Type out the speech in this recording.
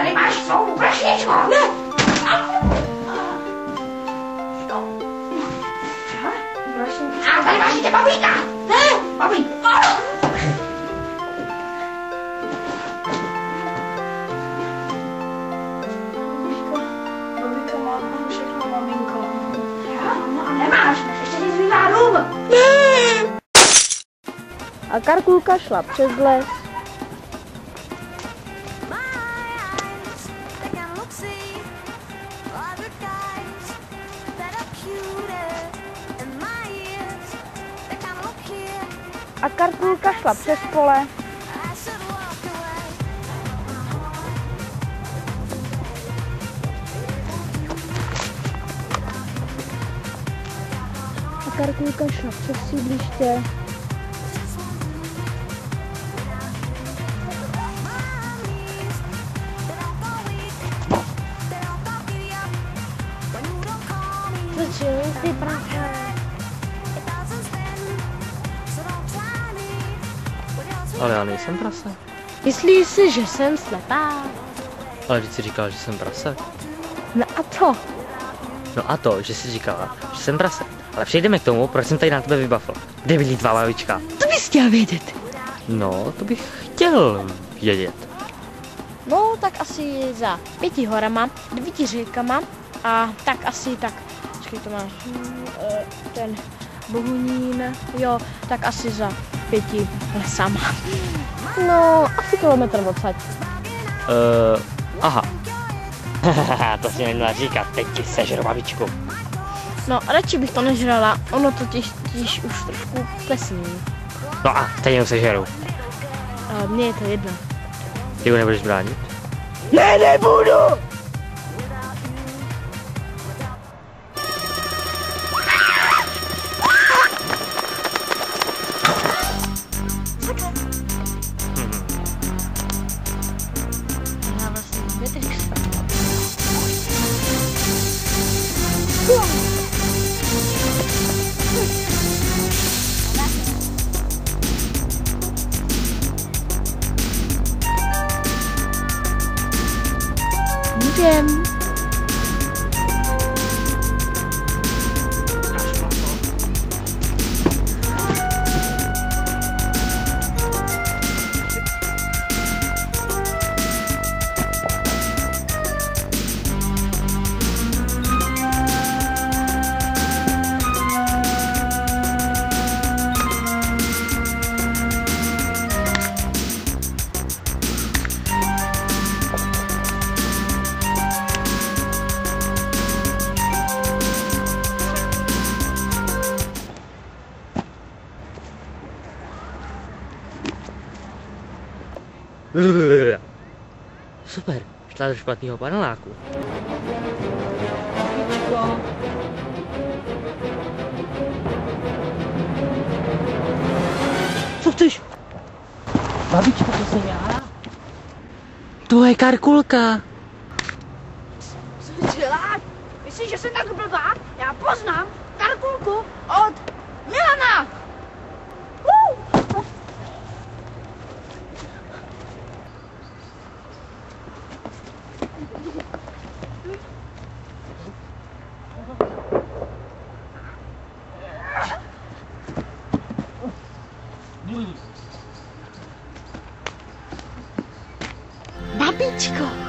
Tady máš svou brašničku. Ne. A tady máš ještě babíka. Ne, babík. Babíka má všechno, maminko. Jo, no a nemáš, ještě ti zbývá dům. A Karkulka šla přes les. A Karkulka šla přes pole. A Karkulka šla přes sídliště. Ty prase. Ale já nejsem prase. Myslíš si, že jsem slepá? Ale vždyť jsi říkala, že jsem prase. No a to? No a to, že jsi říkala, že jsem prase. Ale přejdeme k tomu, proč jsem tady na tebe vybavil. Kde bydlí tvá babička? To bys chtěl vědět. No, to bych chtěl vědět. No, tak asi za 5 horama, 9 řekama a tak asi tak. Počkej, to máš ten Bohunín, jo, tak asi za 5 lesama. No, asi kilometr odsaď. Aha. To si neměla říkat, teď ti sežeru babičku. No, radši bych to nežrala, ono totiž už trošku plesní. No a stejně ho sežeru. Mně je to jedno. Ty ho nebudeš bránit? Ne, nebudu! Já vlastně Matrix. Můžem. Super, šla do špatného paneláku. Co chceš? Babičko, to jsem já. To je Karkulka. Co děláš? Myslíš, že jsem tak blbá? Já poznám Karkulku od Milana. Babičko.